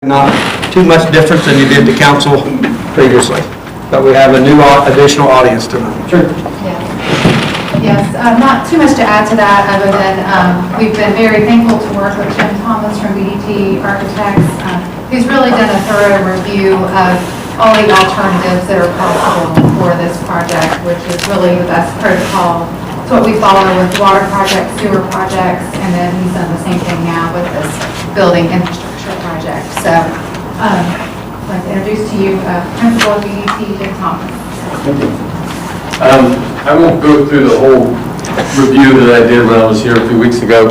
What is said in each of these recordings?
Not too much difference than you did the council previously, but we have a new additional audience tonight. Sure. Yes, not too much to add to that other than we've been very thankful to work with Jim Thomas from BDT Architects. He's really done a thorough review of all the alternatives that are possible for this project, which is really the best protocol. It's what we follow with water projects, sewer projects, and then he's done the same thing now with this building infrastructure project. So I'd like to introduce to you Principal of BDT, Jim Thomas. I won't go through the whole review that I did when I was here a few weeks ago,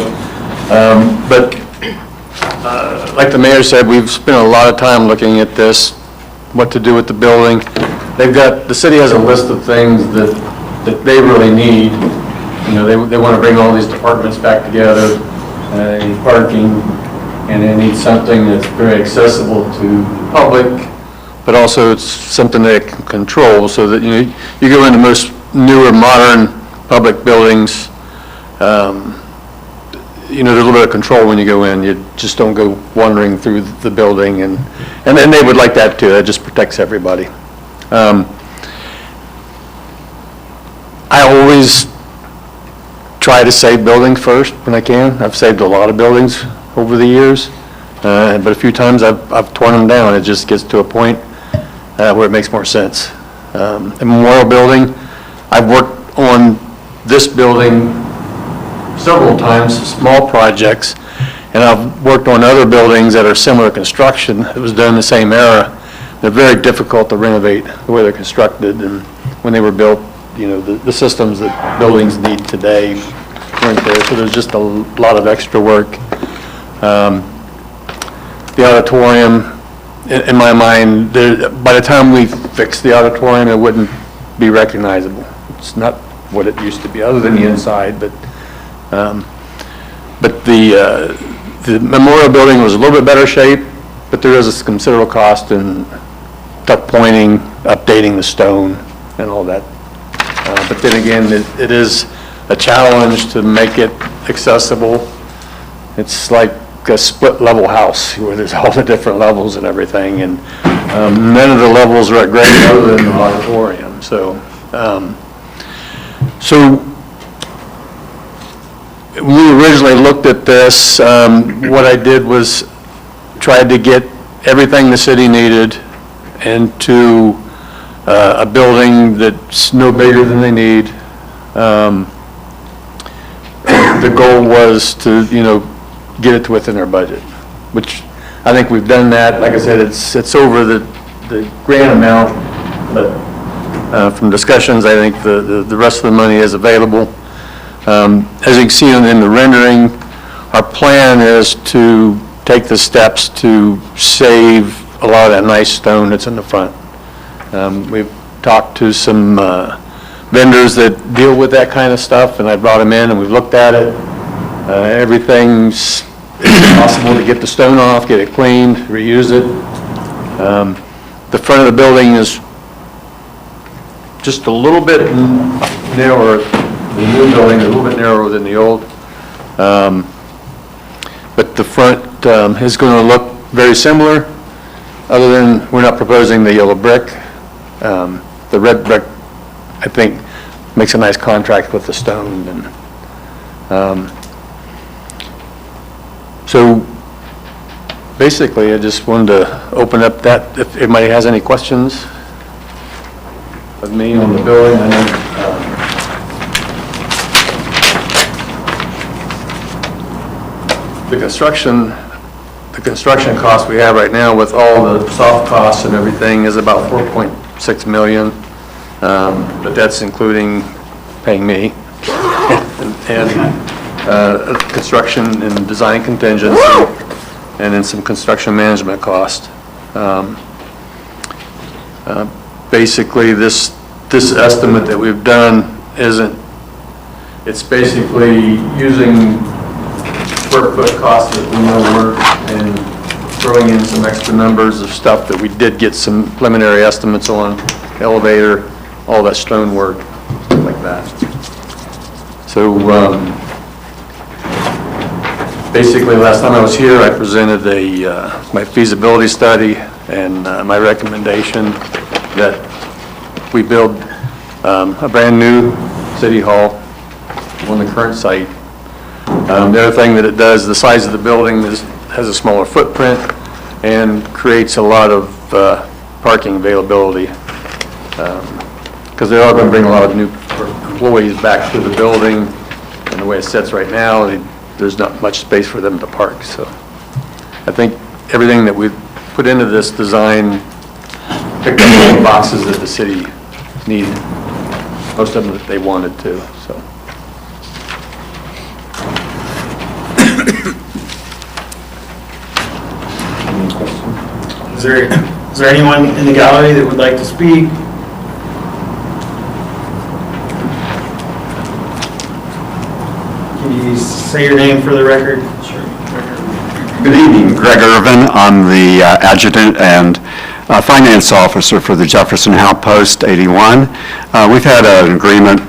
but like the mayor said, we've spent a lot of time looking at this, what to do with the building. The city has a list of things that they really need. You know, they want to bring all these departments back together, parking, and they need something that's very accessible to the public, but also it's something they can control, so that you go into most newer, modern public buildings, there's a little bit of control when you go in. You just don't go wandering through the building, and then they would like that too. That just protects everybody. I always try to save buildings first when I can. I've saved a lot of buildings over the years, but a few times I've torn them down. It just gets to a point where it makes more sense. The Memorial Building, I've worked on this building several times, small projects, and I've worked on other buildings that are similar construction. It was done in the same era. They're very difficult to renovate the way they're constructed, and when they were built, the systems that buildings need today weren't there, so there's just a lot of extra work. The auditorium, in my mind, by the time we fix the auditorium, it wouldn't be recognizable. It's not what it used to be, other than the inside, but the Memorial Building was a little bit better shape, but there is a considerable cost in tuck pointing, updating the stone, and all that. But then again, it is a challenge to make it accessible. It's like a split level house where there's all the different levels and everything, and none of the levels are at grade other than the auditorium. So when we originally looked at this, what I did was tried to get everything the city needed into a building that's no bigger than they need. The goal was to, get it to within our budget, which I think we've done that. Like I said, it's over the grant amount, but from discussions, I think the rest of the money is available. As you can see in the rendering, our plan is to take the steps to save a lot of that nice stone that's in the front. We've talked to some vendors that deal with that kind of stuff, and I brought them in and we've looked at it. Everything's possible to get the stone off, get it cleaned, reuse it. The front of the building is just a little bit narrower. The new building is a little bit narrower than the old. But the front is going to look very similar, other than we're not proposing the yellow brick. The red brick, I think, makes a nice contrast with the stone. And so basically, I just wanted to open up that, if anybody has any questions of me on the building. And then, the construction cost we have right now with all the soft costs and everything is about $4.6 million, but that's including paying me and construction and design contingency, and then some construction management cost. Basically, this estimate that we've done it's basically using square foot cost that we know work and throwing in some extra numbers of stuff that we did get some preliminary estimates on, elevator, all that stone work, like that. So Basically, last time I was here, I presented my feasibility study and my recommendation that we build a brand-new city hall on the current site. The other thing that it does, the size of the building has a smaller footprint and creates a lot of parking availability, because they are going to bring a lot of new employees back to the building, and the way it sits right now, there's not much space for them to park. So I think everything that we've put into this design picked up all the boxes that the city needed, most of them that they wanted to, so. Is there anyone in the gallery that would like to speak? Can you say your name for the record? Sure. Good evening, Greg Irvin. I'm the adjutant and finance officer for the Jefferson Outpost 81. We've had an agreement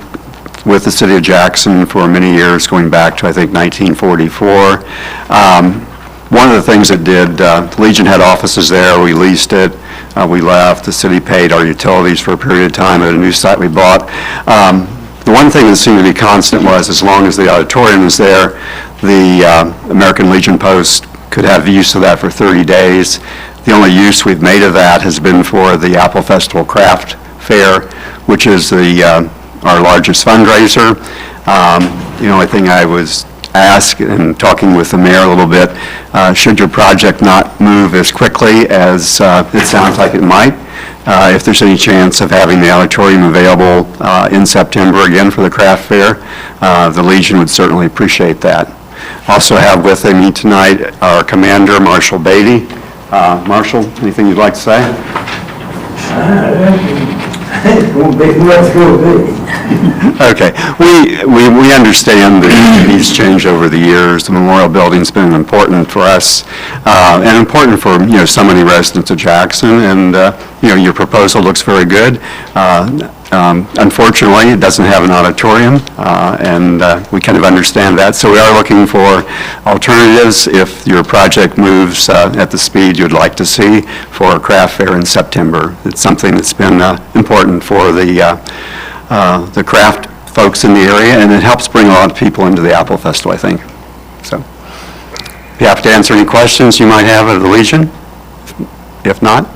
with the city of Jackson for many years, going back to, I think, 1944. One of the things it did, Legion had offices there, we leased it, we left, the city paid our utilities for a period of time at a new site we bought. The one thing that seemed to be constant was, as long as the auditorium was there, the American Legion Post could have use of that for 30 days. The only use we've made of that has been for the Apple Festival Craft Fair, which is our largest fundraiser. The only thing I was asked, and talking with the mayor a little bit, should your project not move as quickly as it sounds like it might, if there's any chance of having the auditorium available in September again for the craft fair, the Legion would certainly appreciate that. Also have with me tonight our commander, Marshal Beatty. Marshal, anything you'd like to say? Okay. We understand that these change over the years. The memorial building's been important for us and important for so many residents of Jackson. And your proposal looks very good. Unfortunately, it doesn't have an auditorium, and we kind of understand that. So we are looking for alternatives if your project moves at the speed you'd like to see for a craft fair in September. It's something that's been important for the craft folks in the area, and it helps bring a lot of people into the Apple Festival, I think. So, be happy to answer any questions you might have of the Legion. If not,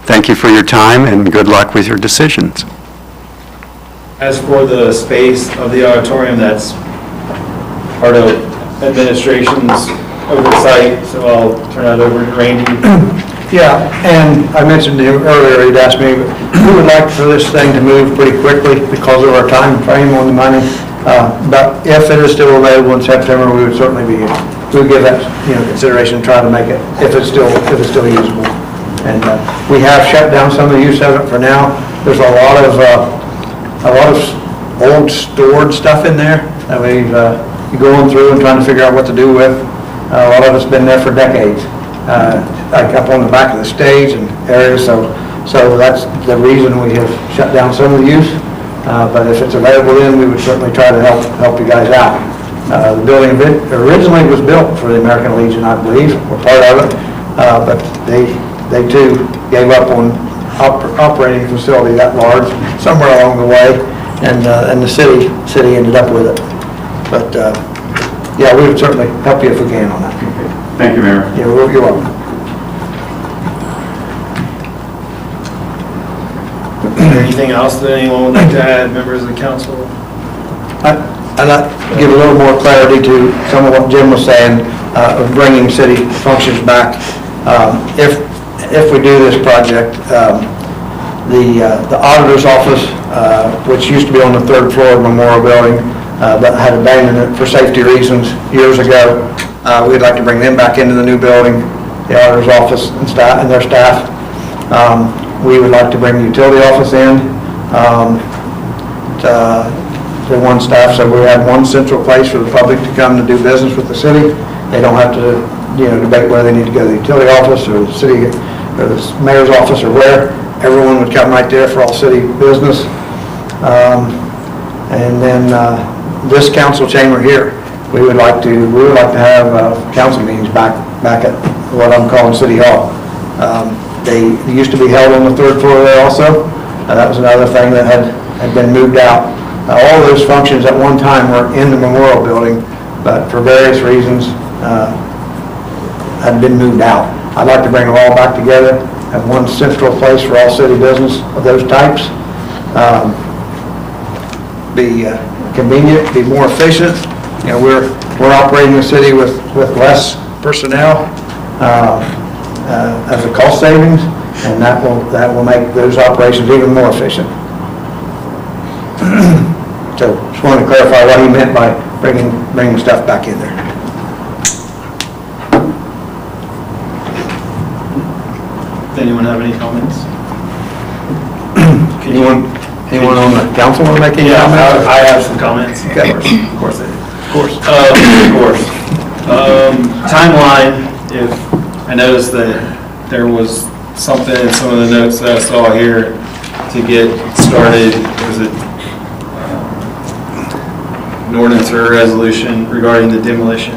thank you for your time and good luck with your decisions. As for the space of the auditorium, that's part of administration's oversight, so I'll turn that over to Randy. Yeah, and I mentioned to him earlier, he'd asked me, we would like for this thing to move pretty quickly because of our time frame on the money. But if it is still available in September, we would certainly we would give that consideration, try to make it if it's still usable. And we have shut down some of the use of it for now. There's a lot of old stored stuff in there that we've going through and trying to figure out what to do with. A lot of it's been there for decades, like up on the back of the stage and areas. So that's the reason we have shut down some of the use. But if it's available, then we would certainly try to help you guys out. The building originally was built for the American Legion, I believe, or part of it. But they too gave up on operating a facility that large somewhere along the way, and the city ended up with it. But yeah, we would certainly help you if we can on that. Thank you, Mayor. Yeah, you're welcome. Is there anything else that anyone would like to add, members of the council? I'd like to give a little more clarity to some of what Jim was saying of bringing city functions back. If we do this project, the auditor's office, which used to be on the third floor of Memorial Building, but had abandoned it for safety reasons years ago, we'd like to bring them back into the new building, the auditor's office and staff and their staff. We would like to bring the utility office in to one staff, so we have one central place for the public to come to do business with the city. They don't have to, debate whether they need to go to the utility office or the city or the mayor's office or where. Everyone would come right there for all city business. And then this council chamber here we would like to have council meetings back at what I'm calling City Hall. They used to be held on the third floor there also. That was another thing that had been moved out. All those functions at one time were in the Memorial Building, but for various reasons had been moved out. I'd like to bring them all back together, have one central place for all city business of those types. Be convenient, be more efficient. You know, we're operating the city with less personnel as a cost savings, and that will make those operations even more efficient. So just wanted to clarify what he meant by bringing stuff back in there. Anyone have any comments? Anyone on the council want to make any Yeah, comments? I have some comments. Okay. Of course I do. Of course. Of course. Timeline, if, I noticed that there was something in some of the notes that I saw here to get started, was it an ordinance or a resolution regarding the demolition?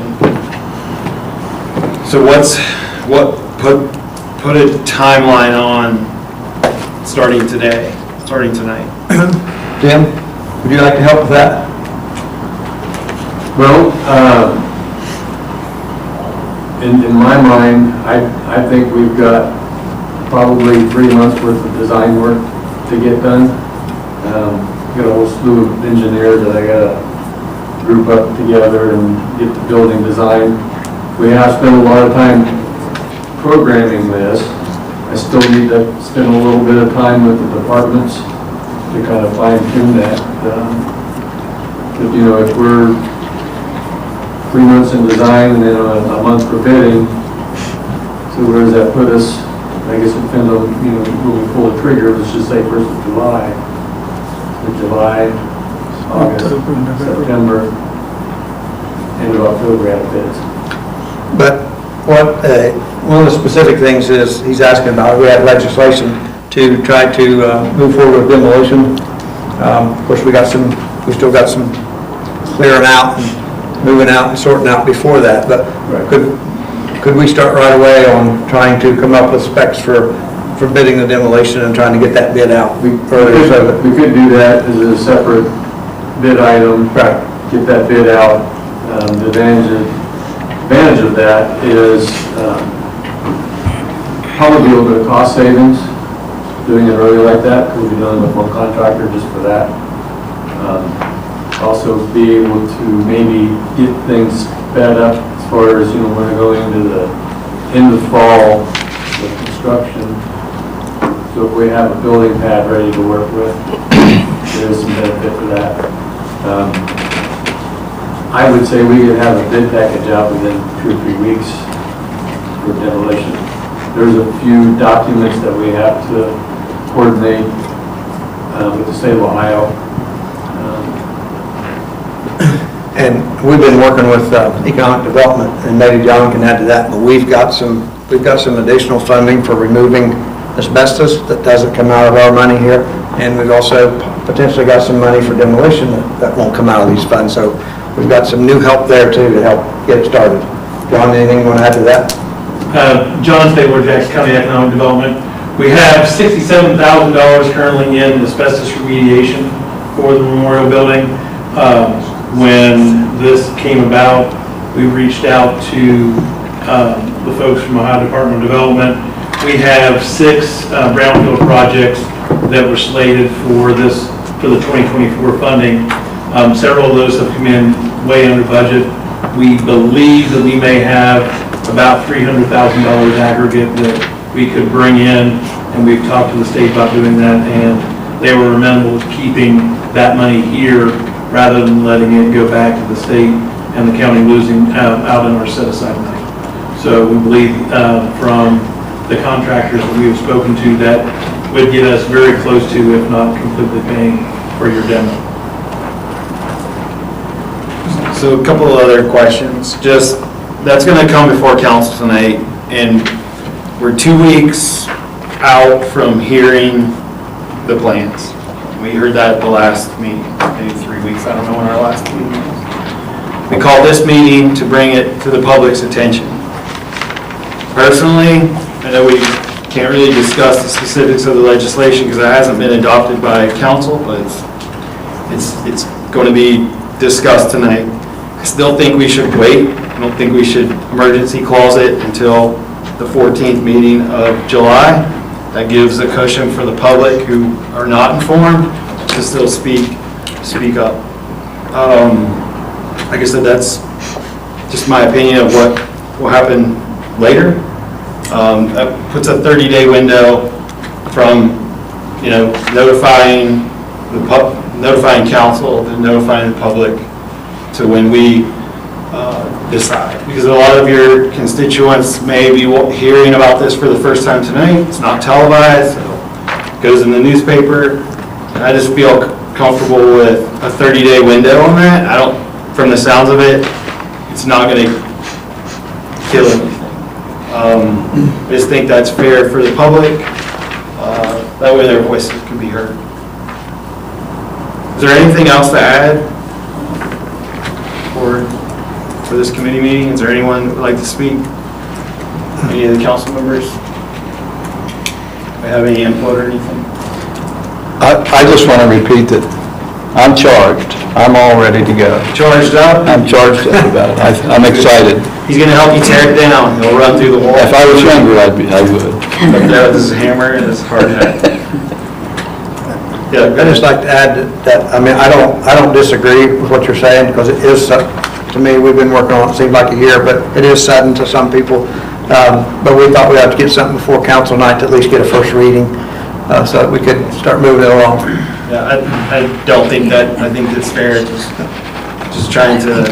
So put a timeline on starting today, starting tonight? Tim, would you like to help with that? Well, in my mind, I think we've got probably 3 months worth of design work to get done. Got a whole slew of engineers that I gotta group up together and get the building designed. We have spent a lot of time programming this. I still need to spend a little bit of time with the departments to kind of fine tune that. But you know, if we're 3 months in design and then a month for bidding, so where does that put us? I guess it depends on, you know, when we pull the trigger, let's just say 1st of July. So July, August, September, end of October, we have bids. But one of the specific things is, he's asking about, we have legislation to try to move forward with demolition. Of course, we still got some clearing out and moving out and sorting out before that, but could we start right away on trying to come up with specs for bidding the demolition and trying to get that bid out earlier? So We could do that as a separate bid item, get that bid out. The advantage of that is probably a little bit of cost savings, doing it early like that, because we'll be done with one contractor just for that. Also be able to maybe get things sped up as far as, you know, we're going into the end of fall with construction. So if we have a building pad ready to work with, there is some benefit for that. I would say we could have a bid package out within 2 or 3 weeks for demolition. There's a few documents that we have to coordinate with the state of Ohio. And we've been working with economic development, and maybe John can add to that, but we've got some additional funding for removing asbestos that doesn't come out of our money here, and we've also potentially got some money for demolition that won't come out of these funds, so we've got some new help there too to help get it started. John, anything you want to add to that? John Stabler, Jackson County Economic Development. We have $67,000 currently in asbestos remediation for the Memorial Building. When this came about, we reached out to the folks from Ohio Department of Development. We have 6 brownfield projects that were slated for the 2024 funding. Several of those have come in way under budget. We believe that we may have about $300,000 aggregate that we could bring in, and we've talked to the state about doing that, and they were amenable to keeping that money here rather than letting it go back to the state and the county losing out on our set-aside money. So we believe from the contractors that we have spoken to, that would get us very close to, if not completely paying for your demo. So a couple of other questions. Just, that's going to come before council tonight, and we're 2 weeks out from hearing the plans. We heard that at the last meeting, maybe 3 weeks. I don't know when our last meeting was. we called this meeting to bring it to the public's attention. Personally, I know we can't really discuss the specifics of the legislation because it hasn't been adopted by council, but it's going to be discussed tonight. I still think we should wait. I don't think we should emergency clause it until the 14th meeting of July. That gives a cushion for the public who are not informed to still speak up. Like I said, that's just my opinion of what will happen later. That puts a 30-day window from, notifying council, to notifying the public to when we decide. Because a lot of your constituents may be hearing about this for the first time tonight. It's not televised, so it goes in the newspaper. I just feel comfortable with a 30-day window on that. From the sounds of it, it's not going to kill anything. I just think that's fair for the public. That way their voices can be heard. Is there anything else to add for this committee meeting? Is there anyone who would like to speak? Any of the council members? Do they have any input or anything? I just want to repeat that I'm charged. I'm all ready to go. Charged up? I'm charged up about it. I'm excited. He's going to help you tear it down. He'll run through the wall. If I was younger, I would. Up there with his hammer and his hard hat. Yeah, I'd just like to add that, I don't disagree with what you're saying, because it is, to me, we've been working on it, seems like a year, but it is sudden to some people. But we thought we'd have to get something before council night to at least get a first reading, so that we could start moving it along. Yeah, I don't think that, I think it's fair, just trying to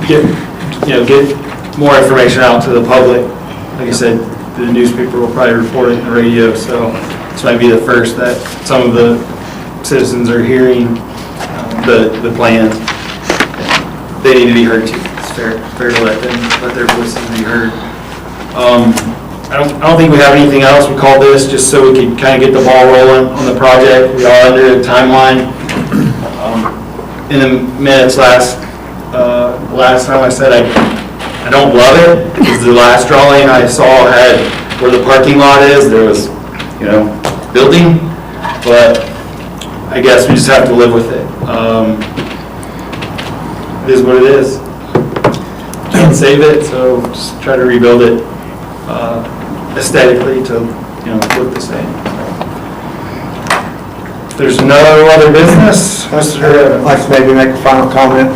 get more information out to the public. Like I said, the newspaper will probably report it on the radio, so this might be the first that some of the citizens are hearing the plan. They need to be heard too. It's fair to let their voices be heard. I don't think we have anything else. We called this just so we could kind of get the ball rolling on the project. We are under a timeline. In the minutes last time I said I don't love it, because the last drawing I saw had where the parking lot is, there was, building, but I guess we just have to live with it. It is what it is. Can't save it, so just try to rebuild it aesthetically to, look the same. If there's no other business, I'd like to maybe make a final comment.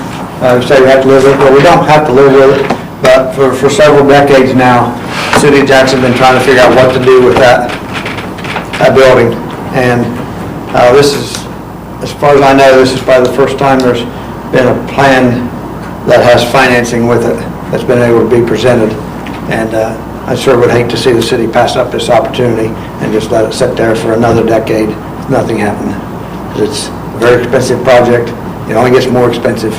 Say we have to live with it, well, we don't have to live with it, but for several decades now, the city of Jackson's been trying to figure out what to do with that building. And this is, as far as I know, this is probably the first time there's been a plan that has financing with it that's been able to be presented. And I sure would hate to see the city pass up this opportunity and just let it sit there for another decade with nothing happening. Because it's a very expensive project. It only gets more expensive.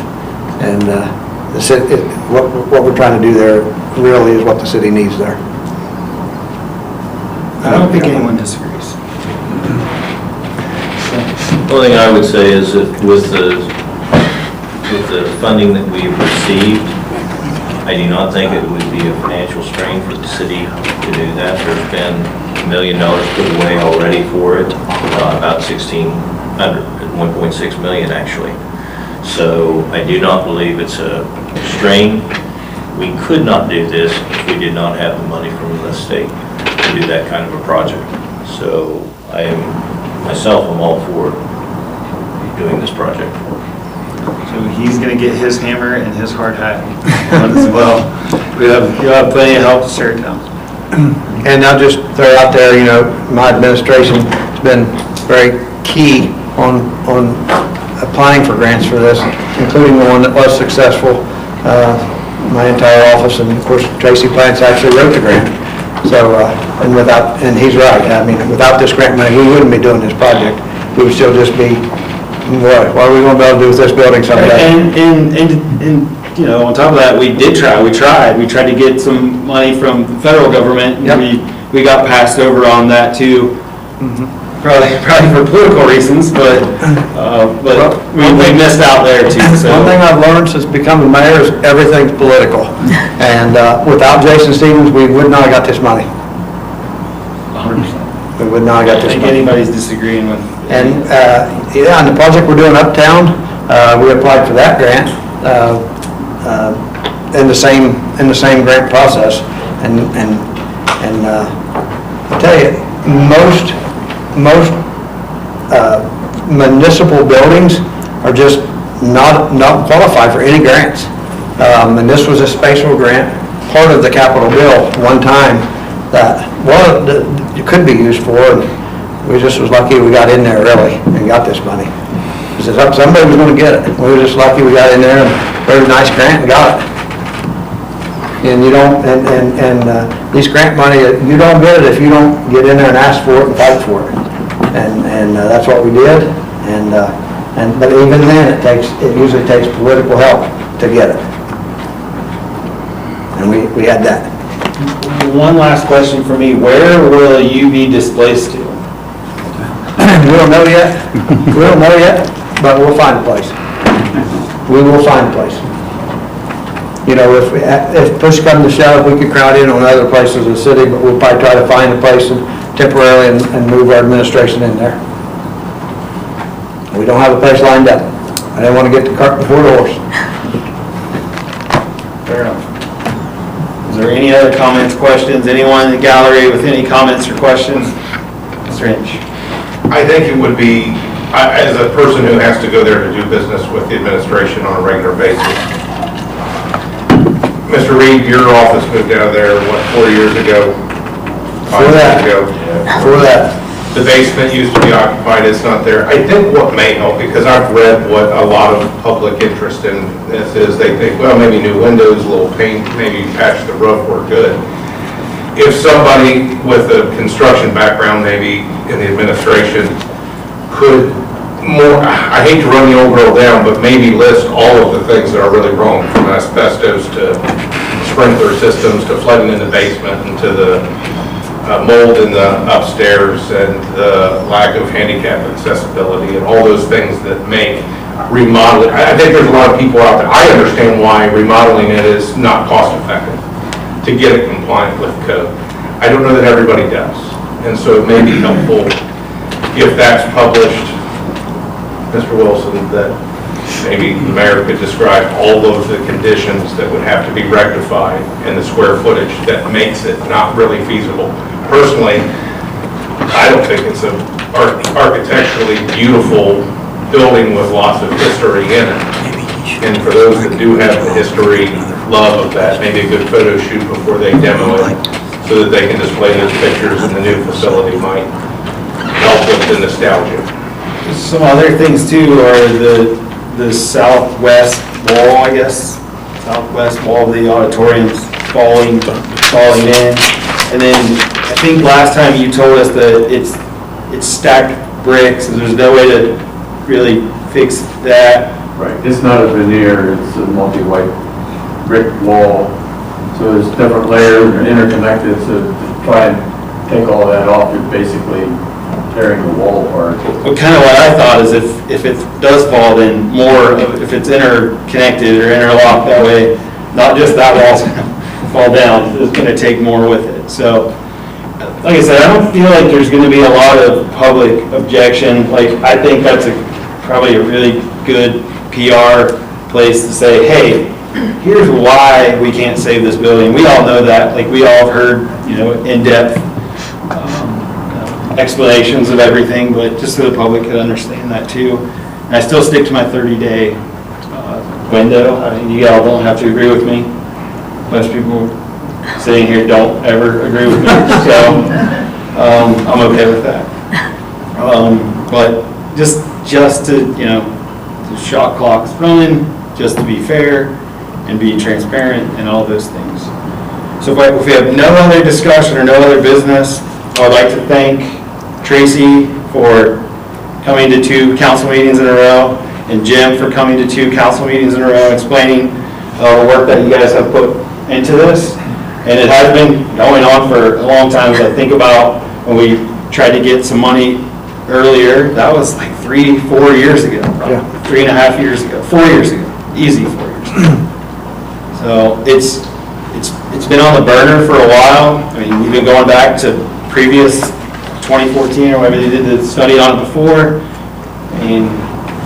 And the city, what we're trying to do there really is what the city needs there. I don't think anyone disagrees. The only thing I would say is that with the funding that we've received, I do not think it would be a financial strain for the city to do that. There's been $1 million put away already for it, about 1.6 million actually. So I do not believe it's a strain. We could not do this if we did not have the money from the state to do that kind of a project. So I am all for doing this project. So he's going to get his hammer and his hard hat on as well. You'll have plenty of help to tear it down. And I'll just throw out there, my administration has been very key on applying for grants for this, including the one that was successful. My entire office, and of course Tracy Plants actually wrote the grant. So, and he's right. Without this grant money, we wouldn't be doing this project. We would still just be, what are we going to be able to do with this building someday? And on top of that, we did try. We tried to get some money from the federal government. And we got passed over on that too. probably for political reasons, but we missed out there too, so. One thing I've learned since becoming mayor is everything's political. And without Jason Stevens, we would not have got this money. 100%. We would not have got I this think money. anybody's disagreeing with. And, yeah, and the project we're doing uptown, we applied for that grant, in the same grant process. And I tell you, most municipal buildings are just not qualified for any grants. And this was a spatial grant, part of the capital bill, one time, that, well, it could be used for, and we just was lucky we got in there early and got this money. Because somebody was gonna get it. We were just lucky we got in there, and very nice grant, and got it. And you don't, these grant money, you don't get it if you don't get in there and ask for it and fight for it. And that's what we did, but even then, it usually takes political help to get it. And we had that. One last question for me, where will you be displaced to? We don't know yet, but we'll find a place. We will find a place. You know, if push comes to shove, we could crowd in on other places in the city, but we'll probably try to find a place temporarily and move our administration in there. We don't have a place lined up. I didn't want to get the cart before the horse. Fair enough. Is there any other comments, questions? Anyone in the gallery with any comments or questions? Mr. Inch. I think it would be, as a person who has to go there to do business with the administration on a regular basis, Mr. Reed, your office moved out of there, 4 years ago? 5 years ago. For that. The basement used to be occupied, it's not there. I think what may help, because I've read what a lot of public interest in this is, they think, well, maybe new windows, a little paint, maybe patch the roof, we're good. If somebody with a construction background, maybe in the administration, could more, I hate to run the old girl down, but maybe list all of the things that are really wrong, from asbestos to sprinkler systems, to flooding in the basement, and to the mold in the upstairs, and the lack of handicap accessibility, and all those things that make remodeling. I think there's a lot of people out there, I understand why remodeling it is not cost effective to get it compliant with code. I don't know that everybody does, and so it may be helpful if that's published, Mr. Wilson, that maybe the mayor could describe all of the conditions that would have to be rectified and the square footage that makes it not really feasible. Personally, I don't think it's an architecturally beautiful building with lots of history in it. And for those that do have the history, love of that, maybe a good photo shoot before they demo it, so that they can display those pictures in the new facility might help with the nostalgia. Some other things too are the southwest wall, I guess, southwest wall of the auditorium's falling in. And then I think last time you told us that it's stacked bricks, and there's no way to really fix that. Right, it's not a veneer, it's a multi-white brick wall, so there's different layers, they're interconnected, so to try and take all that off, you're basically tearing the wall apart. But kind of what I thought is if it does fall, then if it's interconnected or interlocked that way, not just that wall's gonna fall down, it's gonna take more with it. So, like I said, I don't feel like there's gonna be a lot of public objection. Like, I think that's probably a really good PR place to say, hey, here's why we can't save this building. We all know that, like, we all have heard, in-depth explanations of everything, but just so the public could understand that too. And I still stick to my 30-day window. I mean, you all don't have to agree with me. Most people sitting here don't ever agree with me, so I'm okay with that. But just to, the shot clock's running, just to be fair and be transparent and all those things. So if we have no other discussion or no other business, I would like to thank Tracy for coming to 2 council meetings in a row, and Jim for coming to 2 council meetings in a row, explaining the work that you guys have put into this. And it has been going on for a long time. As I think about when we tried to get some money earlier, that was like 3-4 years ago, probably. Yeah. 3.5 years ago, 4 years ago, easy 4 years ago. So it's been on the burner for a while. I mean, even going back to previous 2014 or whatever, they did the study on it before. I mean,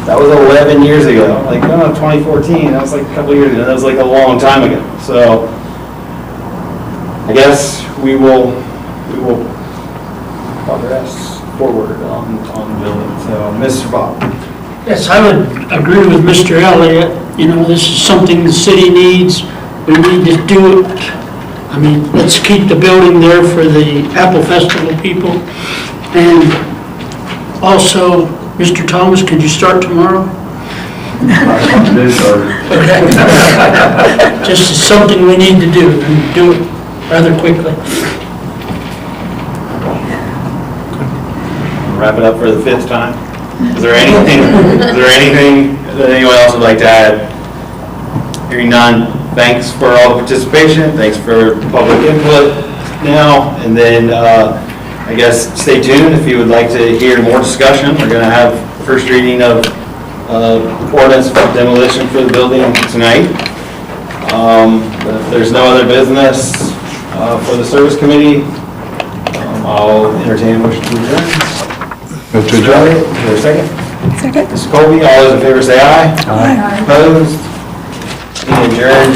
that was 11 years ago. Like, no, 2014, that was like a couple years ago. That was like a long time ago. So I guess we will progress forward on the building. So, Mr. Bob. Yes, I would agree with Mr. Elliott. You know, this is something the city needs. We need to do it. I mean, let's keep the building there for the Apple Festival people. And also, Mr. Thomas, could you start tomorrow? Okay. Just as something we need to do, and do it rather quickly. Wrap it up for the 5th time. Is there anything that anyone else would like to add? Hearing none, thanks for all the participation, thanks for public input now, and then I guess stay tuned if you would like to hear more discussion. We're going to have first reading of ordinance for demolition for the building tonight. But if there's no other business for the service committee, I'll entertain a motion to adjourn. Mr. Johnny? Is there a second? Second. Ms. Colby, all those in favor say aye. Aye. Opposed? Meeting adjourned.